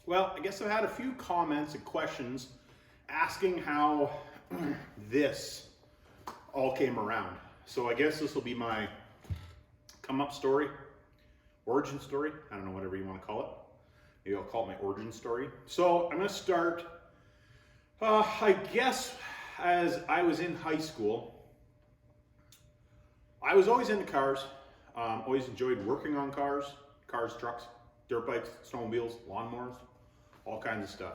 Well, I guess I've had a few comments and questions asking how this all came around. So I guess this will be my come up story, origin story. I don't know, whatever you want to call it. Maybe I'll call it my origin story. So I'm going to start, I guess, as I was in high school. I was always into cars, always enjoyed working on cars, trucks, dirt bikes, snowmobiles, lawnmowers, all kinds of stuff.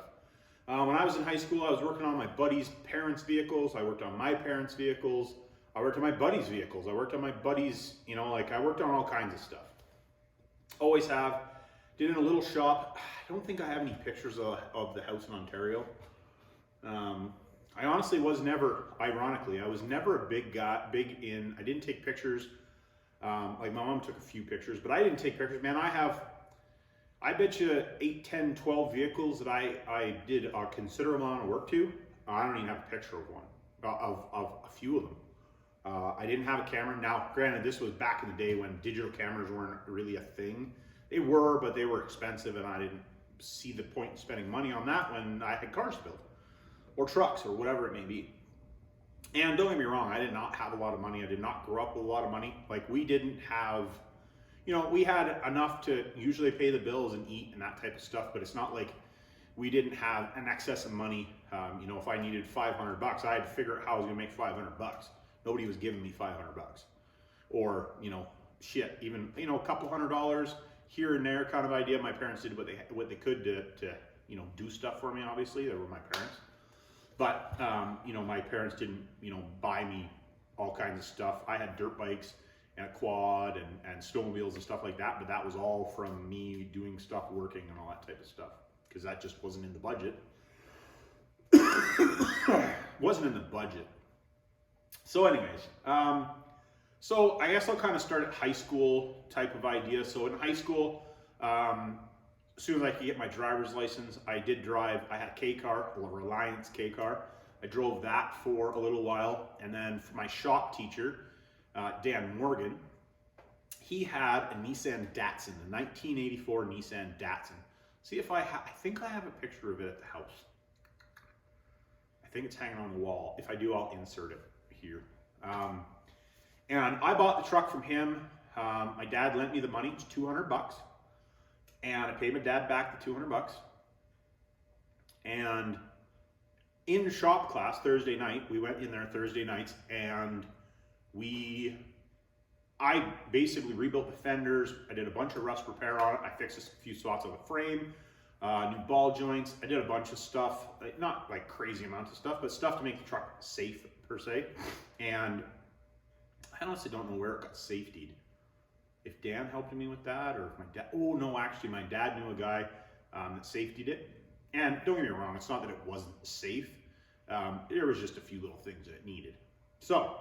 When I was in high school, I was working on my buddies' parents' vehicles. I worked on my parents' vehicles. I worked on my buddies' vehicles. I worked on my buddies, I worked on all kinds of stuff. Always have. Did in a little shop. I don't think I have any pictures of the house in Ontario. I honestly was never, ironically, I was never a big guy, I didn't take pictures. Like my mom took a few pictures, but I didn't take pictures. Man, I bet you 8, 10, 12 vehicles that I did a considerable amount of work to. I don't even have a picture of one, of a few of them. I didn't have a camera. Now, granted, this was back in the day when digital cameras weren't really a thing. They were, but they were expensive, and I didn't see the point in spending money on that when I had cars to build, or trucks, or whatever it may be. And don't get me wrong, I did not have a lot of money. I did not grow up with a lot of money. Like, we didn't have, we had enough to usually pay the bills and eat and that type of stuff, but it's not like we didn't have an excess of money. If I needed $500, I had to figure out how I was gonna make $500. Nobody was giving me $500. Or, even, a couple $100 here and there kind of idea. My parents did what they could to do stuff for me, obviously. They were my parents. But, my parents didn't, buy me all kinds of stuff. I had dirt bikes and a quad and snowmobiles and stuff like that, but that was all from me doing stuff, working and all that type of stuff, because that just wasn't in the budget. Wasn't in the budget. So anyways, so I guess I'll kind of start at high school type of idea. So in high school, as soon as I could get my driver's license, I did drive. I had a K car, a Reliance K car. I drove that for a little while. And then for my shop teacher, Dan Morgan, he had a Nissan Datsun, a 1984 Nissan Datsun. See if I think I have a picture of it at the house. I think it's hanging on the wall. If I do, I'll insert it here. And I bought the truck from him. My dad lent me the money, it's $200. And I paid my dad back the $200. And in shop class Thursday night, we went in there Thursday nights, and I basically rebuilt the fenders. I did a bunch of rust repair on it. I fixed a few spots on the frame, new ball joints. I did a bunch of stuff, not like crazy amounts of stuff, but stuff to make the truck safe per se. And I honestly don't know where it got safetied. If Dan helped me with that, or if my dad, oh no, actually my dad knew a guy that safetied it. And don't get me wrong, it's not that it wasn't safe. There was just a few little things that it needed. So,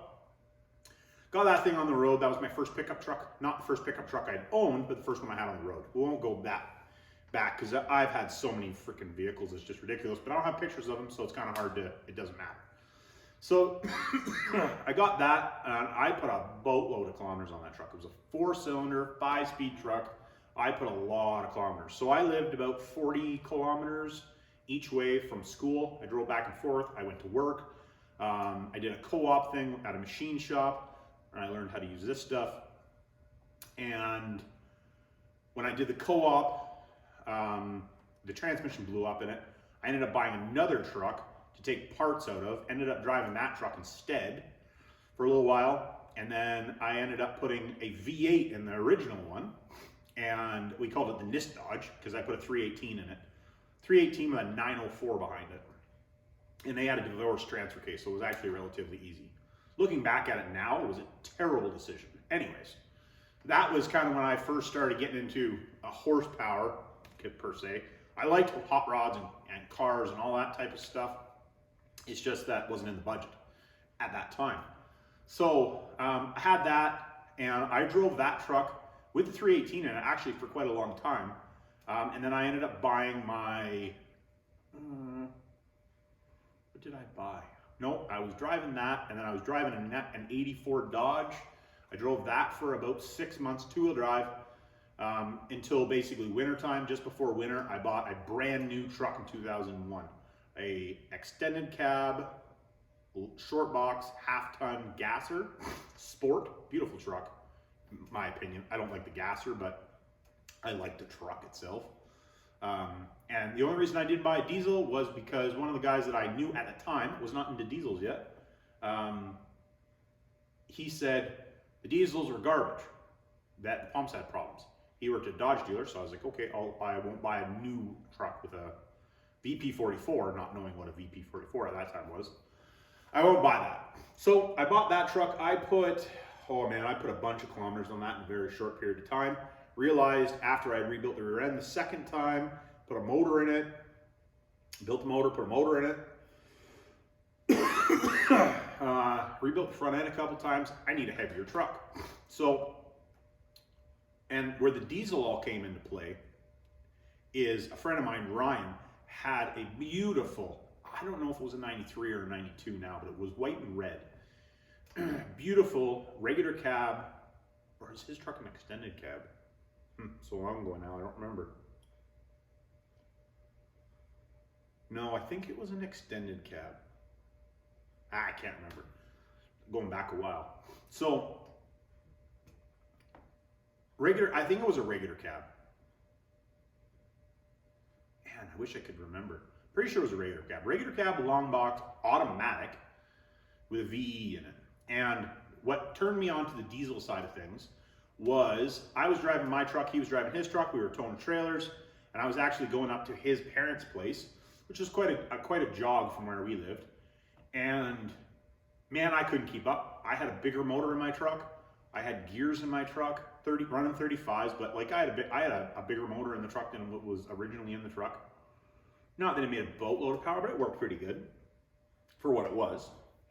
got that thing on the road. That was my first pickup truck. Not the first pickup truck I'd owned, but the first one I had on the road. We won't go back, because I've had so many freaking vehicles, it's just ridiculous. But I don't have pictures of them, so it's kind of hard to, it doesn't matter. So I got that, and I put a boatload of kilometers on that truck. It was a 4-cylinder, 5-speed truck. I put a lot of kilometers. So I lived about 40 kilometers each way from school. I drove back and forth. I went to work. I did a co-op thing at a machine shop, and I learned how to use this stuff. And when I did the co-op, the transmission blew up in it. I ended up buying another truck to take parts out of, ended up driving that truck instead for a little while, and then I ended up putting a V8 in the original one, and we called it the NIST Dodge because I put a 318 in it. 318 with a 904 behind it. And they had a divorce transfer case, so it was actually relatively easy. Looking back at it now, it was a terrible decision. Anyways, that was kind of when I first started getting into a horsepower, per se. I liked hot rods and cars and all that type of stuff. It's just that wasn't in the budget at that time. So I had that, and I drove that truck with the 318 in it actually for quite a long time. And then I ended up buying my, what did I buy? No, I was driving that, and then I was driving an 84 Dodge. I drove that for about 6 months, 2-wheel drive. until basically winter time. Just before winter, I bought a brand new truck in 2001, a extended cab, short box, half-ton gasser, sport, beautiful truck, in my opinion. I don't like the gasser, but I like the truck itself. And the only reason I didn't buy a diesel was because one of the guys that I knew at the time was not into diesels yet. He said the diesels were garbage, that the pumps had problems. He worked at a Dodge dealer, so I was like, okay, I won't buy a new truck with a VP44, not knowing what a VP44 at that time was. I won't buy that. So I bought that truck. I put a bunch of kilometers on that in a very short period of time. Realized after I rebuilt the rear end the second time, put a motor in it, built the motor, put a motor in it, rebuilt the front end a couple times. I need a heavier truck. So, and where the diesel all came into play is a friend of mine, Ryan, had a beautiful, I don't know if it was a 93 or a 92 now, but it was white and red. Beautiful regular cab, or is his truck an extended cab? So long ago now, I don't remember. No, I think it was an extended cab. I can't remember. Going back a while. So, I think it was a regular cab. Man, I wish I could remember. Pretty sure it was a regular cab. Regular cab, long box, automatic, with a VE in it. And what turned me on to the diesel side of things was I was driving my truck, he was driving his truck, we were towing trailers, and I was actually going up to his parents' place, which was quite a jog from where we lived. And man, I couldn't keep up. I had a bigger motor in my truck. I had gears in my truck, running 35s, but like I had a bigger motor in the truck than what was originally in the truck. Not that it made a boatload of power, but it worked pretty good for what it was.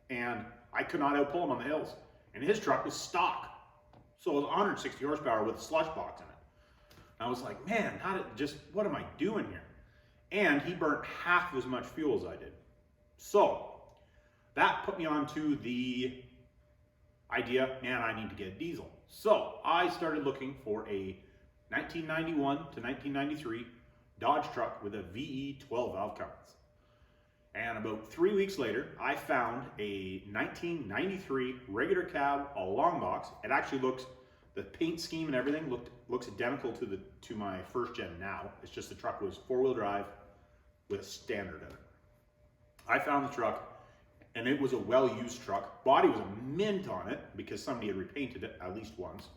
And I could not outpull him on the hills. And his truck was stock. So it was 160 horsepower with a slush box in it. And I was like, man, what am I doing here? And he burnt half as much fuel as I did. So that put me onto the idea, man, I need to get a diesel. So I started looking for a 1991 to 1993 Dodge truck with a VE 12 valve counts. And about 3 weeks later, I found a 1993 regular cab, a long box. It actually looks, the paint scheme and everything looks identical to my first gen now. It's just the truck was 4-wheel drive with a standard in it. I found the truck, and it was a well-used truck. Body was a mint on it because somebody had repainted it at least once,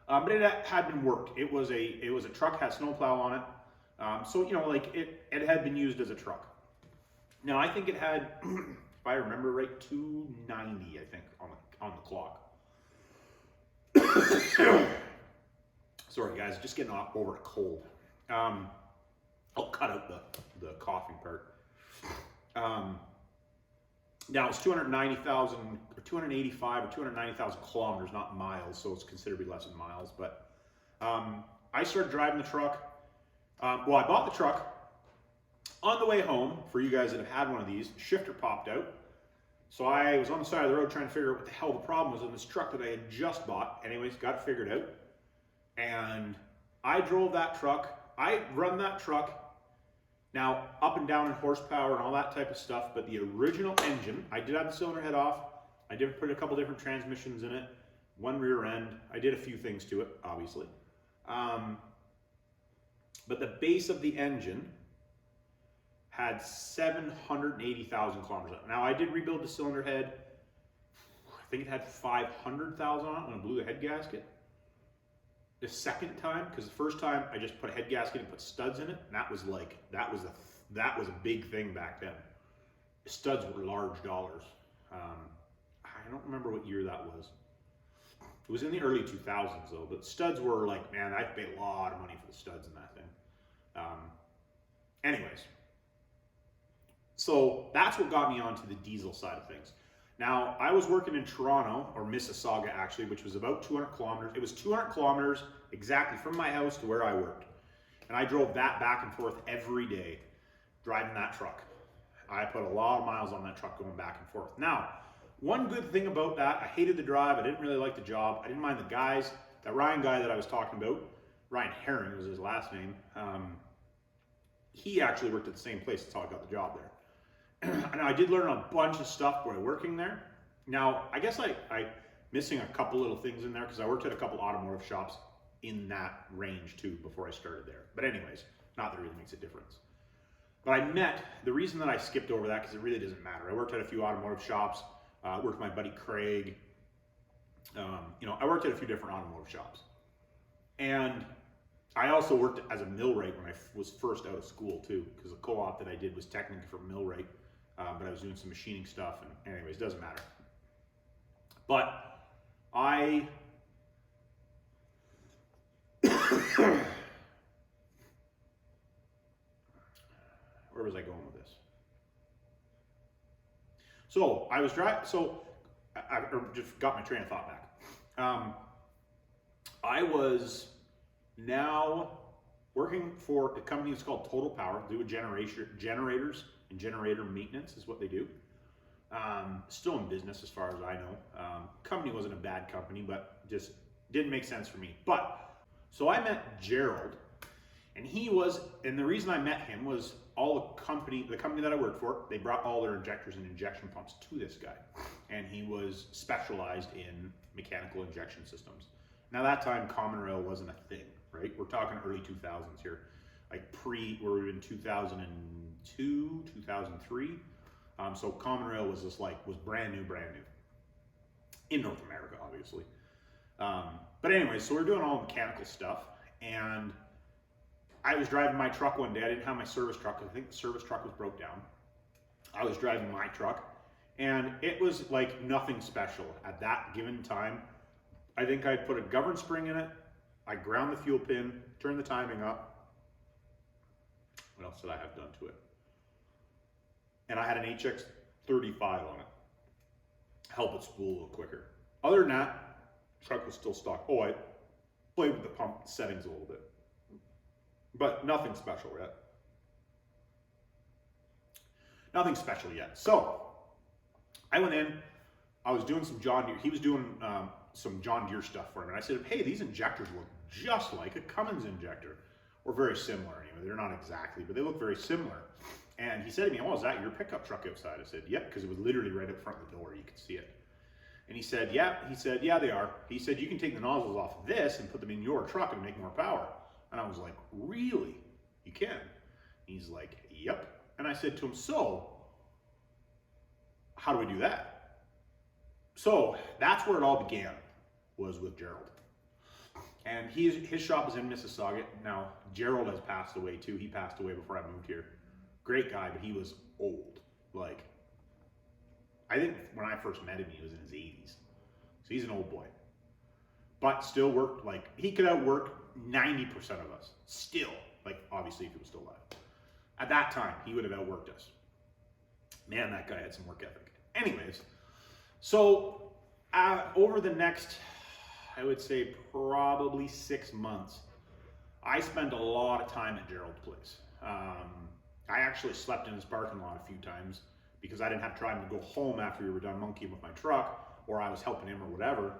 but it had been worked. It was a truck, had snowplow on it, so you know, like it had been used as a truck. Now I think it had, if I remember right, 290, I think, on the clock. Sorry guys, just getting over a cold. I'll cut out the coughing part. Now it's 290,000 or 285 or 290,000 kilometers, not miles, so it's considerably less than miles. But I started driving the truck. Well, I bought the truck. On the way home, for you guys that have had one of these, shifter popped out. So I was on the side of the road trying to figure out what the hell the problem was in this truck that I had just bought. Anyways, got it figured out. And I drove that truck. I run that truck. Now, up and down in horsepower and all that type of stuff, but the original engine, I did have the cylinder head off. I did put a couple different transmissions in it, one rear end. I did a few things to it, obviously. But the base of the engine had 780,000 kilometers on it. Now, I did rebuild the cylinder head. I think it had 500,000 on it when I blew the head gasket. The second time, because the first time I just put a head gasket and put studs in it, and that was a big thing back then. The studs were large dollars. I don't remember what year that was. It was in the early 2000s though, but studs were like, man, I paid a lot of money for the studs in that thing. Anyways, so that's what got me onto the diesel side of things. Now, I was working in Toronto, or Mississauga actually, which was about 200 kilometers. It was 200 kilometers exactly from my house to where I worked. And I drove that back and forth every day, driving that truck. I put a lot of miles on that truck going back and forth. Now, one good thing about that, I hated the drive. I didn't really like the job. I didn't mind the guys. That Ryan guy that I was talking about, Ryan Herring was his last name. He actually worked at the same place. That's how I got the job there. And I did learn a bunch of stuff by working there. Now, I guess I missing a couple little things in there because I worked at a couple automotive shops in that range too before I started there. But anyways, not that it really makes a difference. But the reason that I skipped over that, because it really doesn't matter. I worked at a few automotive shops, worked with my buddy Craig. I worked at a few different automotive shops. And I also worked as a millwright when I was first out of school too, because the co-op that I did was technically for millwright, but I was doing some machining stuff, and anyways, doesn't matter. But where was I going with this? So I was driving, I just got my train of thought back. I was now working for a company that's called Total Power. They do generators and generator maintenance is what they do. Still in business as far as I know. Company wasn't a bad company, but just didn't make sense for me. So I met Gerald, and the reason I met him was the company that I worked for, they brought all their injectors and injection pumps to this guy. And he was specialized in mechanical injection systems. Now that time, common rail wasn't a thing, right? We're talking early 2000s here. We're in 2002, 2003. So common rail was brand new in North America, obviously. But anyway, so we're doing all mechanical stuff, and I was driving my truck one day. I didn't have my service truck. I think the service truck was broke down. I was driving my truck, and it was like nothing special at that given time. I think I put a govern spring in it. I ground the fuel pin, turned the timing up. What else did I have done to it? And I had an HX35 on it. Help it spool a little quicker. Other than that, truck was still stock. Oh, I played with the pump settings a little bit. But nothing special yet. Nothing special yet. So, I went in, I was doing some John Deere, he was doing some John Deere stuff for me. And I said, hey, these injectors look just like a Cummins injector. Or very similar anyway. They're not exactly, but they look very similar. And he said to me, oh, is that your pickup truck outside? I said, yep, because it was literally right up front of the door. You could see it. And he said, yeah, they are. He said, you can take the nozzles off of this and put them in your truck and make more power. And I was like, really? You can? He's like, yep. And I said to him, so how do we do that? So that's where it all began, was with Gerald. And his shop is in Mississauga. Now, Gerald has passed away too. He passed away before I moved here. Great guy, but he was old. I think when I first met him, he was in his 80s. So he's an old boy. But still worked, he could outwork 90% of us. Still. Obviously, if he was still alive. At that time, he would have outworked us. Man, that guy had some work ethic. Anyways, so over the next, I would say probably 6 months, I spent a lot of time at Gerald's place. I actually slept in his parking lot a few times because I didn't have time to go home after we were done monkeying with my truck, or I was helping him or whatever.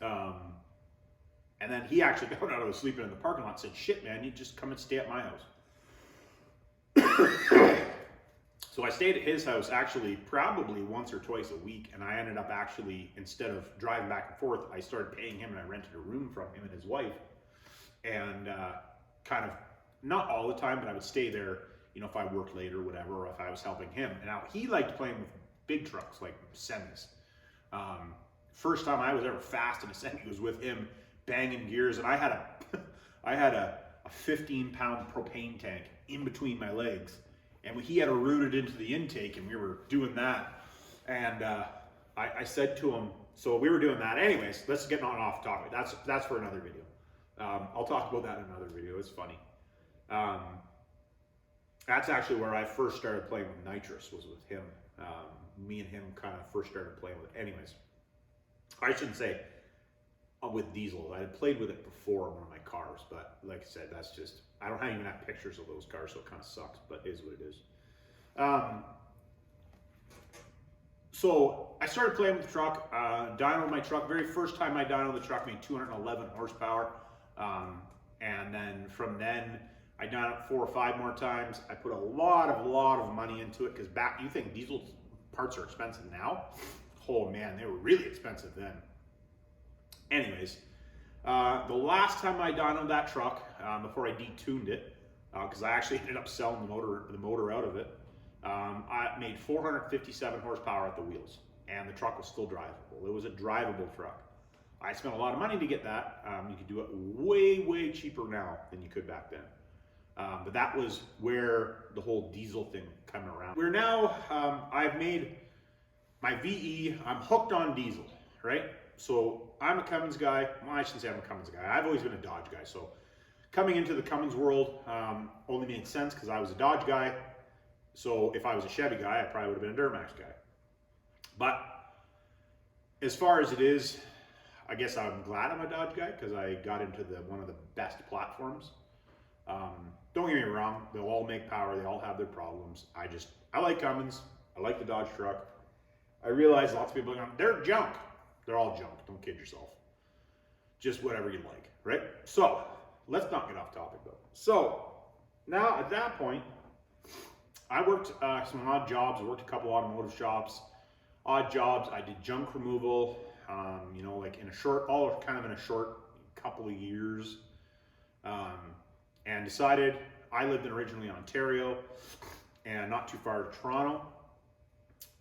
And then he actually got out of the sleeping in the parking lot and said, shit, man, you just come and stay at my house. So I stayed at his house actually probably once or twice a week, and I ended up actually, instead of driving back and forth, I started paying him and I rented a room from him and his wife. And kind of, not all the time, but I would stay there, if I worked late or whatever, or if I was helping him. And now he liked playing with big trucks, like semis. First time I was ever fast in a semi was with him banging gears, and I had a 15-pound propane tank in between my legs, and he had to root it into the intake, and we were doing that. And I said to him, so we were doing that. Anyways, let's get on off topic. That's for another video. I'll talk about that in another video. It's funny. That's actually where I first started playing with nitrous, was with him. Me and him kind of first started playing with it. Anyways, I shouldn't say with diesel. I had played with it before in one of my cars, but like I said, that's just, I don't even have pictures of those cars, so it kind of sucks, but it is what it is. So I started playing with the truck, dynoed my truck. Very first time I dynoed the truck made 211 horsepower. And then from then, I done it 4 or 5 more times. I put a lot of money into it because back, you think diesel parts are expensive now? Oh man, they were really expensive then. Anyways, the last time I dynoed that truck, before I detuned it, because I actually ended up selling the motor out of it, I made 457 horsepower at the wheels, and the truck was still drivable. It was a drivable truck. I spent a lot of money to get that. You could do it way cheaper now than you could back then. But that was where the whole diesel thing came around. We're now, I've made my VE, I'm hooked on diesel, right? So I'm a Cummins guy. Well, I shouldn't say I'm a Cummins guy. I've always been a Dodge guy. So coming into the Cummins world only made sense because I was a Dodge guy. So if I was a Chevy guy, I probably would have been a Duramax guy. But as far as it is, I guess I'm glad I'm a Dodge guy because I got into one of the best platforms. Don't get me wrong, they'll all make power, they all have their problems. I like Cummins, I like the Dodge truck. I realize lots of people are going, they're junk. They're all junk, don't kid yourself. Just whatever you like, right? So, let's not get off topic though. So, now at that point, I worked some odd jobs, I worked a couple automotive shops, odd jobs, I did junk removal, you know, like in a short couple of years, and decided, I lived originally in Ontario and not too far to Toronto,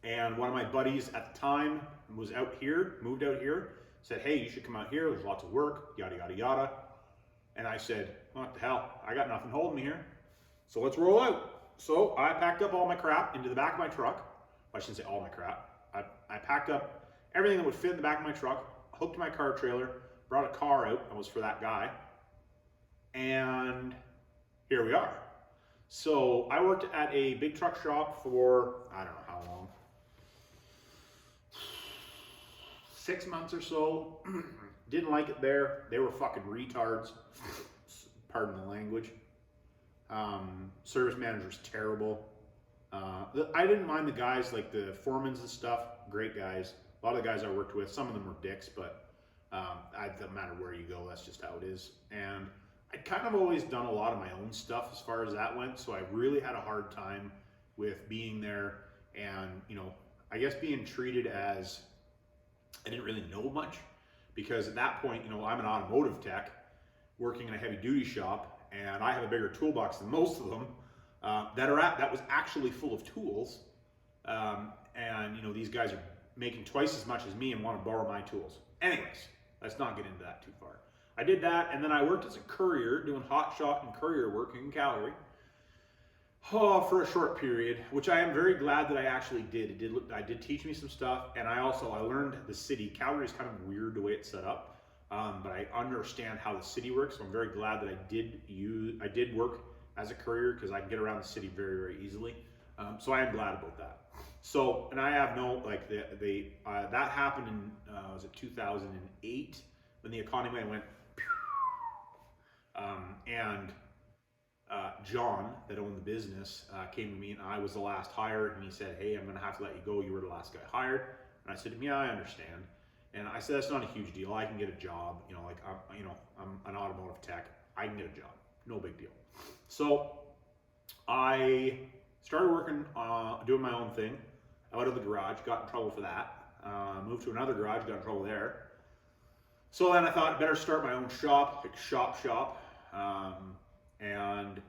and one of my buddies at the time moved out here, said, hey, you should come out here, there's lots of work, yada yada yada, and I said, what the hell, I got nothing holding me here, so let's roll out. So I packed up all my crap into the back of my truck. Well, I shouldn't say all my crap. I packed up everything that would fit in the back of my truck, hooked my car trailer, brought a car out, that was for that guy, and here we are. So I worked at a big truck shop for, I don't know how long, 6 months or so. Didn't like it there. They were fucking retards, pardon the language. Service manager's terrible. I didn't mind the guys, like the foremans and stuff, great guys. A lot of the guys I worked with, some of them were dicks, but it doesn't matter where you go, that's just how it is. And I'd kind of always done a lot of my own stuff as far as that went, so I really had a hard time with being there and, you know, I guess being treated as, I didn't really know much, because at that point, you know, I'm an automotive tech working in a heavy duty shop, and I have a bigger toolbox than most of them that was actually full of tools, and you know, these guys are making twice as much as me and want to borrow my tools. Anyways, let's not get into that too far. I did that, and then I worked as a courier, doing hot shot and courier work in Calgary for a short period, which I am very glad that I actually did. I did teach me some stuff, and I learned the city. Calgary is kind of weird the way it's set up, but I understand how the city works, so I'm very glad that I did work as a courier because I can get around the city very easily. So I am glad about that. So, and I have no, like, that happened in, was it 2008, when the economy went, and John, that owned the business, came to me, and I was the last hired, and he said, hey, I'm gonna have to let you go, you were the last guy hired. And I said, yeah, I understand. And I said, that's not a huge deal, I can get a job, you know, like, I'm an automotive tech, I can get a job, no big deal. So I started working, doing my own thing out of the garage, got in trouble for that, moved to another garage, got in trouble there. So then I thought, better start my own shop, like shop. And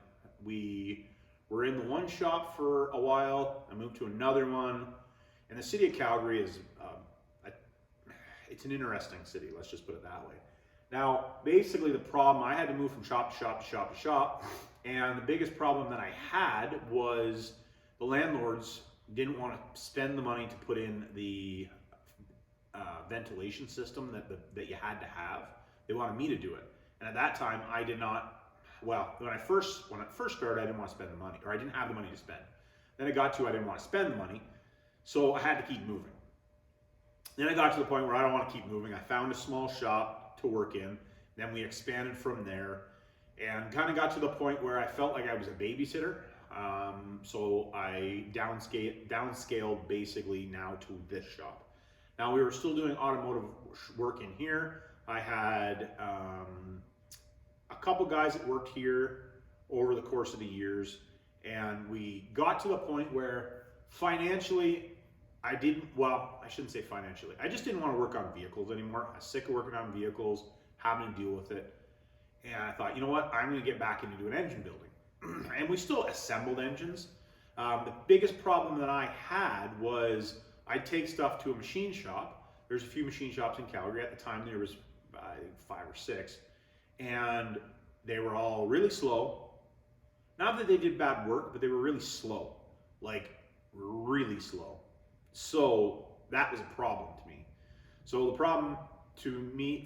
we were in the one shop for a while. I moved to another one. And the city of Calgary is, it's an interesting city, let's just put it that way. Now, basically the problem, I had to move from shop to shop to shop to shop. And the biggest problem that I had was the landlords didn't want to spend the money to put in the ventilation system that you had to have. They wanted me to do it. And at that time, I did not, well, when it first started, I didn't want to spend the money, or I didn't have the money to spend. Then it got to, I didn't want to spend the money, so I had to keep moving. Then I got to the point where I don't want to keep moving. I found a small shop to work in. Then we expanded from there and kind of got to the point where I felt like I was a babysitter. So I downscaled basically now to this shop. Now we were still doing automotive work in here. I had couple guys that worked here over the course of the years, and we got to the point where financially, I shouldn't say financially. I just didn't want to work on vehicles anymore. I was sick of working on vehicles, having to deal with it. And I thought, you know what? I'm going to get back into doing engine building. And we still assembled engines. The biggest problem that I had was I'd take stuff to a machine shop. There's a few machine shops in Calgary. At the time, there was, I think, 5 or 6. And they were all really slow. Not that they did bad work, but they were really slow. Like, really slow. So that was a problem to me. So the problem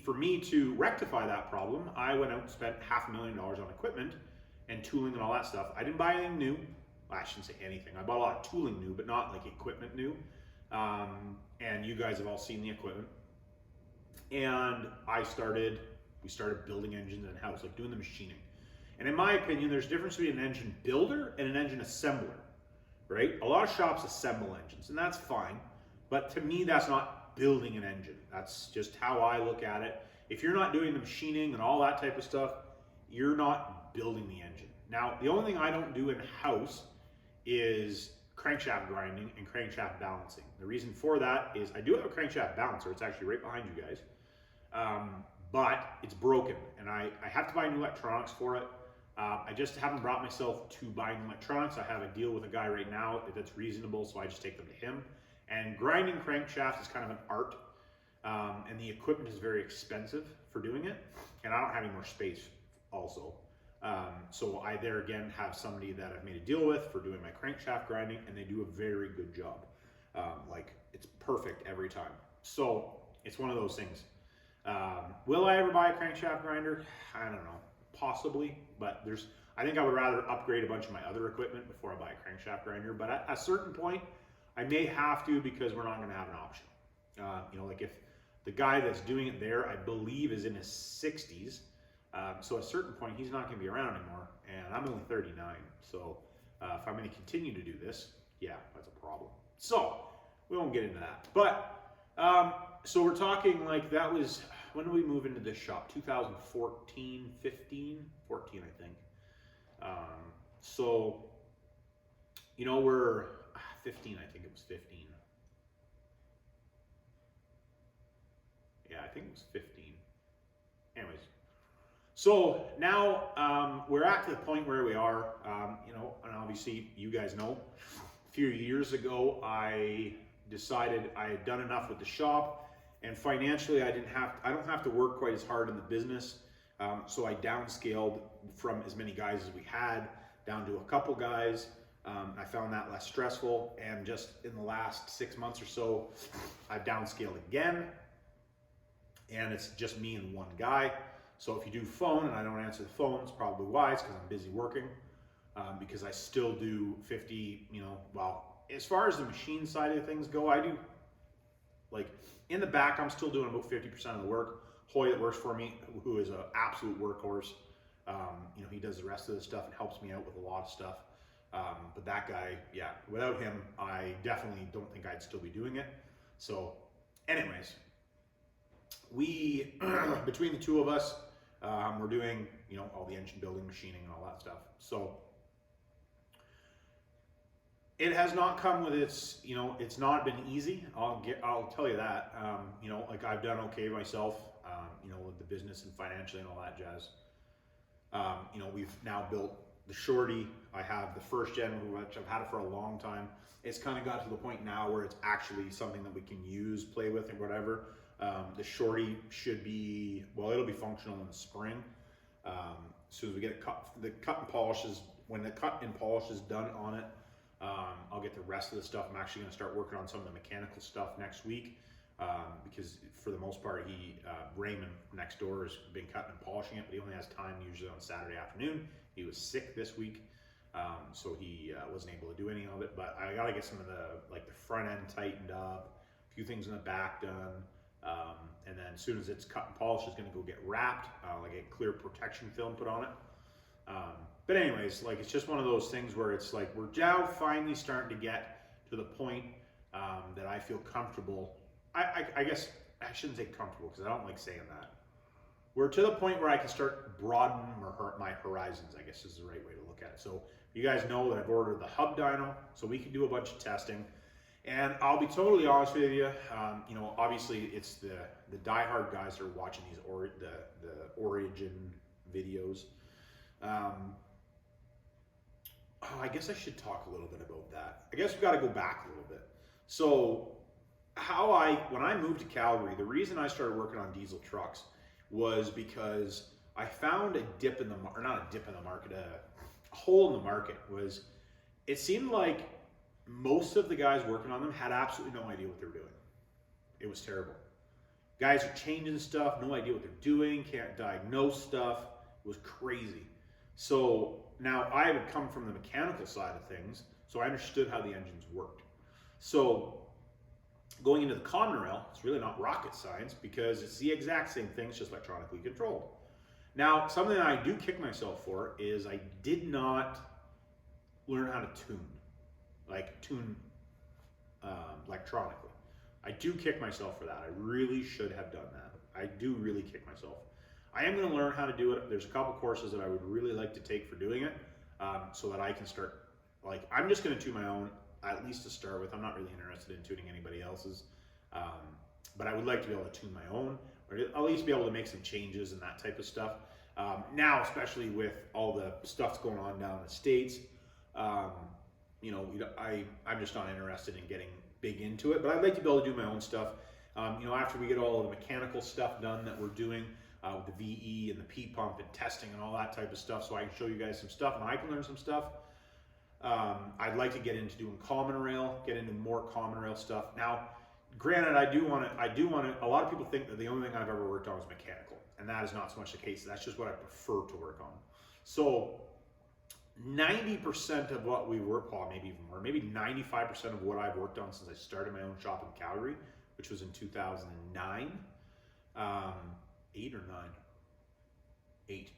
for me to rectify that problem, I went out and spent $500,000 on equipment and tooling and all that stuff. I didn't buy anything new. Well, I shouldn't say anything. I bought a lot of tooling new, but not like equipment new. And you guys have all seen the equipment. And we started building engines in-house, like doing the machining. And in my opinion, there's a difference between an engine builder and an engine assembler. Right? A lot of shops assemble engines, and that's fine. But to me, that's not building an engine. That's just how I look at it. If you're not doing the machining and all that type of stuff, you're not building the engine. Now, the only thing I don't do in-house is crankshaft grinding and crankshaft balancing. The reason for that is I do have a crankshaft balancer. It's actually right behind you guys. But it's broken, and I have to buy new electronics for it. I just haven't brought myself to buying electronics. I have a deal with a guy right now that's reasonable, so I just take them to him. And grinding crankshafts is kind of an art, and the equipment is very expensive for doing it, and I don't have any more space also. So I there again have somebody that I've made a deal with for doing my crankshaft grinding, and they do a very good job. Like, it's perfect every time. So it's one of those things. Will I ever buy a crankshaft grinder? I don't know. Possibly, but I think I would rather upgrade a bunch of my other equipment before I buy a crankshaft grinder. But at a certain point, I may have to, because we're not going to have an option. Like if the guy that's doing it there, I believe, is in his 60s. So at a certain point, he's not going to be around anymore. And I'm only 39. So if I'm going to continue to do this, yeah, that's a problem. So we won't get into that. But so we're talking like that was, when did we move into this shop? 2014, 15? 14, I think. So, we're 15, I think it was 15. Yeah, I think it was 15. Anyways, so now we're at the point where we are, and obviously you guys know, a few years ago, I decided I had done enough with the shop. And financially, I don't have to work quite as hard in the business. So I downscaled from as many guys as we had down to a couple guys. I found that less stressful. And just in the last 6 months or so, I've downscaled again. And it's just me and one guy. So if you do phone and I don't answer the phone, it's probably wise, because I'm busy working. Because I still do 50, as far as the machine side of things go, I do, like, in the back, I'm still doing about 50% of the work. Hoy that works for me, who is an absolute workhorse, he does the rest of the stuff and helps me out with a lot of stuff. But that guy, yeah, without him, I definitely don't think I'd still be doing it. So anyways, we, between the two of us, we're doing, all the engine building, machining, and all that stuff. So it has not come with its, it's not been easy. I'll tell you that. Like I've done okay myself, with the business and financially and all that jazz. We've now built the Shorty. I have the first gen, which I've had it for a long time. It's kind of got to the point now where it's actually something that we can use, play with, and whatever. The Shorty should be, it'll be functional in the spring. As soon as we get it cut, the cut and polish is, when the cut and polish is done on it, I'll get the rest of the stuff. I'm actually going to start working on some of the mechanical stuff next week, because for the most part, Raymond next door has been cutting and polishing it, but he only has time usually on Saturday afternoon. He was sick this week, so he wasn't able to do any of it, but I got to get some of the front end tightened up, a few things in the back done, and then as soon as it's cut and polished, it's going to go get wrapped, like a clear protection film put on it. But anyways, like, it's just one of those things where it's like we're now finally starting to get to the point that I feel comfortable. I guess I shouldn't say comfortable, because I don't like saying that. we're to the point where I can start broadening my horizons, I guess is the right way to look at it. So you guys know that I've ordered the hub dyno, so we can do a bunch of testing. And I'll be totally honest with you, you know, obviously it's the diehard guys that are watching these the origin videos. Oh, I guess I should talk a little bit about that. I guess we've got to go back a little bit. So when I moved to Calgary, the reason I started working on diesel trucks was because I found a dip in the, or not a dip in the market, a hole in the market. Was it seemed like most of the guys working on them had absolutely no idea what they were doing. It was terrible. Guys are changing stuff, no idea what they're doing, can't diagnose stuff. It was crazy. So now I had come from the mechanical side of things, so I understood how the engines worked. So going into the common rail, it's really not rocket science because it's the exact same thing, it's just electronically controlled. Now, something that I do kick myself for is I did not learn how to tune electronically. I do kick myself for that. I really should have done that. I do really kick myself. I am going to learn how to do it. There's a couple courses that I would really like to take for doing it, so that I can start, like, I'm just going to tune my own, at least to start with. I'm not really interested in tuning anybody else's, but I would like to be able to tune my own, or at least be able to make some changes and that type of stuff. Now, especially with all the stuff's going on down in the States, you know, I'm just not interested in getting big into it, but I'd like to be able to do my own stuff. You know, after we get all of the mechanical stuff done that we're doing, with the VE and the P pump and testing and all that type of stuff, so I can show you guys some stuff and I can learn some stuff. I'd like to get into doing common rail, get into more common rail stuff. Now, granted, I do want to, a lot of people think that the only thing I've ever worked on is mechanical, and that is not so much the case. That's just what I prefer to work on. So 90% of what we work on, maybe even more, maybe 95% of what I've worked on since I started my own shop in Calgary, which was in 2009, 8 or 9? 8.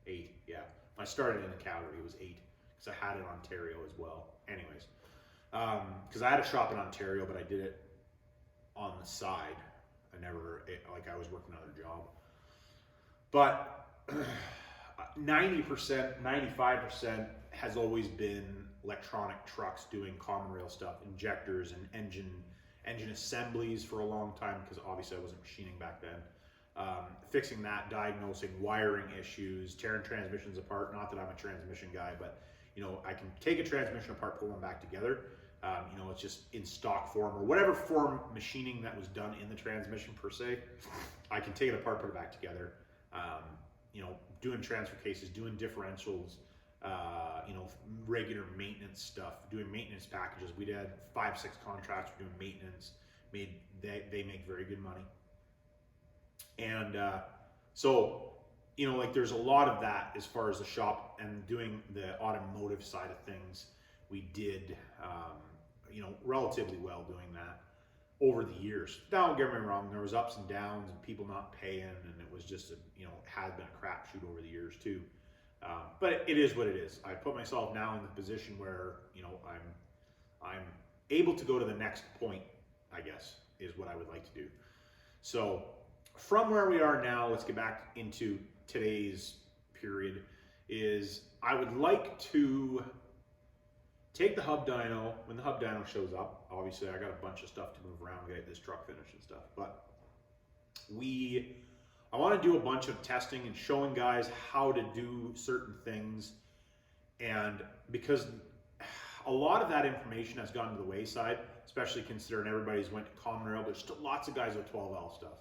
8, yeah. When I started in Calgary, it was 8, because I had it in Ontario as well. Anyways, because I had a shop in Ontario, but I did it on the side. I was working another job. But 90%, 95% has always been electronic trucks doing common rail stuff, injectors and engine assemblies for a long time, because obviously I wasn't machining back then. Fixing that, diagnosing wiring issues, tearing transmissions apart. Not that I'm a transmission guy, but you know, I can take a transmission apart, pull them back together. You know, it's just in stock form or whatever form machining that was done in the transmission per se. I can take it apart, put it back together. You know, doing transfer cases, doing differentials, you know, regular maintenance stuff, doing maintenance packages. We'd had 5-6 contracts for doing maintenance. They make very good money. And so, you know, like there's a lot of that as far as the shop and doing the automotive side of things. We did, you know, relatively well doing that over the years. Don't get me wrong, there was ups and downs and people not paying, and it was just, you know, had been a crapshoot over the years too. But it is what it is. I put myself now in the position where, you know, I'm able to go to the next point, I guess, is what I would like to do. So from where we are now, let's get back into today's period, is I would like to take the hub dyno. When the hub dyno shows up, obviously I got a bunch of stuff to move around, get this truck finished and stuff, but I want to do a bunch of testing and showing guys how to do certain things, and because a lot of that information has gone to the wayside, especially considering everybody's went to common rail. There's still lots of guys with 12L stuff.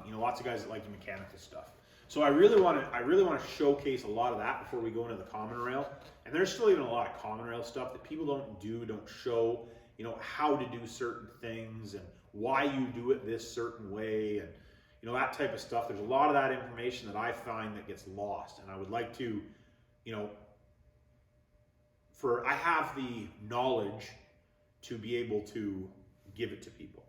You know, lots of guys that like the mechanical stuff. So I really want to showcase a lot of that before we go into the common rail. And there's still even a lot of common rail stuff that people don't show, you know, how to do certain things and why you do it this certain way, and you know, that type of stuff. There's a lot of that information that I find that gets lost, and I would like to, you know, I have the knowledge to be able to give it to people.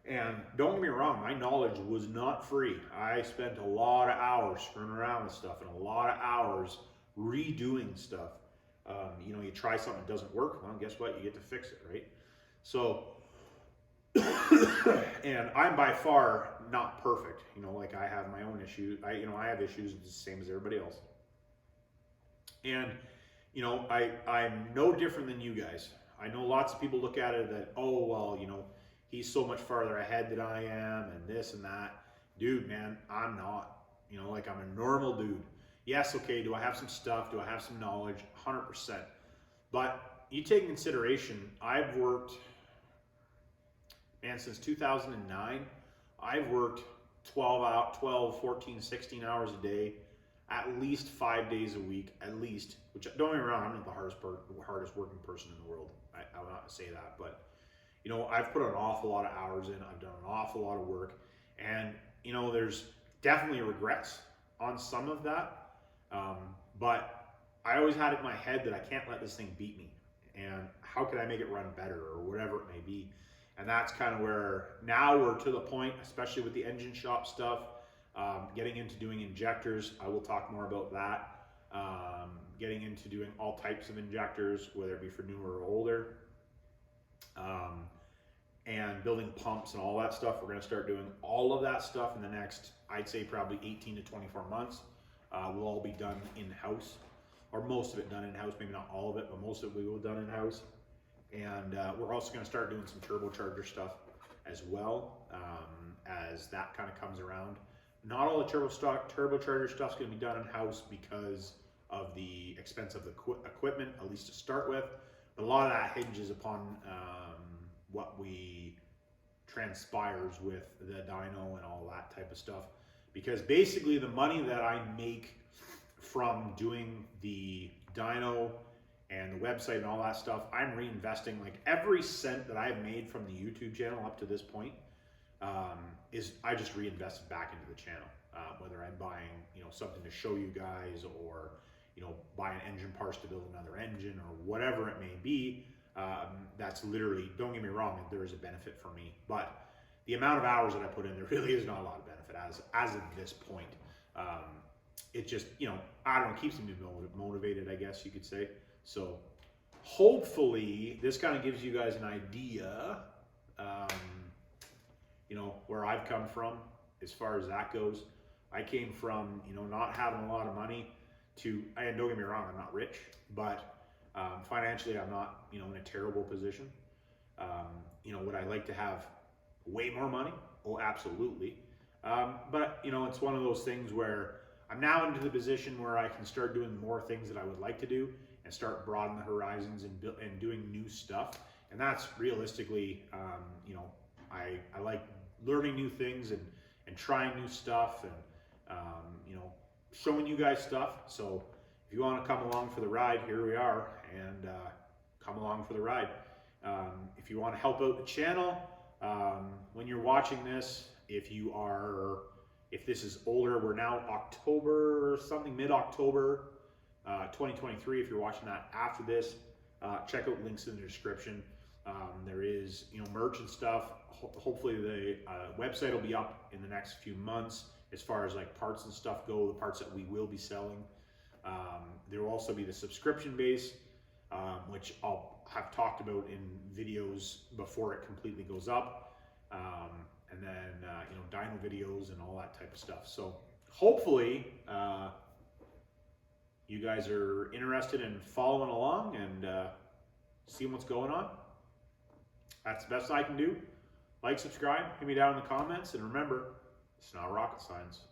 And don't get me wrong, my knowledge was not free. I spent a lot of hours screwing around with stuff and a lot of hours redoing stuff. You know, you try something that doesn't work, well, guess what? You get to fix it, right? So And I'm by far not perfect. You know, like I have my own issues. I have issues the same as everybody else. And, I'm no different than you guys. I know lots of people look at it that, oh, well, he's so much farther ahead than I am and this and that. Dude, man, I'm not. Like I'm a normal dude. Yes, okay, do I have some stuff? Do I have some knowledge? 100%. But you take in consideration, I've worked, man, since 2009, I've worked 12, 14, 16 hours a day, at least 5 days a week, at least, which don't get me wrong, I'm not the hardest working person in the world. I will not say that, but I've put an awful lot of hours in. I've done an awful lot of work, and there's definitely regrets on some of that. But I always had it in my head that I can't let this thing beat me, and how can I make it run better or whatever it may be. And that's kind of where now we're to the point, especially with the engine shop stuff, getting into doing injectors. I will talk more about that. Getting into doing all types of injectors, whether it be for newer or older. And building pumps and all that stuff. We're going to start doing all of that stuff in the next, I'd say probably 18 to 24 months. Will all be done in-house, or most of it done in-house, maybe not all of it, but most of it we will done in-house. And we're also going to start doing some turbocharger stuff as well, as that kind of comes around. Not all the turbocharger stuff is going to be done in-house because of the expense of the equipment, at least to start with. But a lot of that hinges upon what we transpires with the dyno and all that type of stuff. Because basically the money that I make from doing the dyno and the website and all that stuff, I'm reinvesting. Like every cent that I've made from the YouTube channel up to this point is I just reinvested back into the channel. Whether I'm buying something to show you guys, or buy an engine parts to build another engine, or whatever it may be. That's literally, don't get me wrong, there is a benefit for me, but the amount of hours that I put in, there really is not a lot of benefit as of this point. It just, I don't know, keeps me motivated, I guess you could say. So hopefully this kind of gives you guys an idea, where I've come from as far as that goes. I came from, not having a lot of money to, and don't get me wrong, I'm not rich, but financially, I'm not, in a terrible position. Would I like to have way more money? Oh, absolutely. But it's one of those things where I'm now into the position where I can start doing more things that I would like to do and start broadening the horizons and doing new stuff. And that's realistically, I like learning new things and trying new stuff and, showing you guys stuff. So if you want to come along for the ride, here we are, and come along for the ride. If you want to help out the channel, when you're watching this, if this is older, we're now October, something mid-October 2023. If you're watching that after this, check out links in the description. There is merch and stuff. Hopefully the website will be up in the next few months as far as like parts and stuff go, the parts that we will be selling. There will also be the subscription base, which I'll have talked about in videos before it completely goes up. And then, dyno videos and all that type of stuff. So hopefully you guys are interested in following along and seeing what's going on. That's the best I can do. Like, subscribe, hit me down in the comments, and remember, it's not rocket science.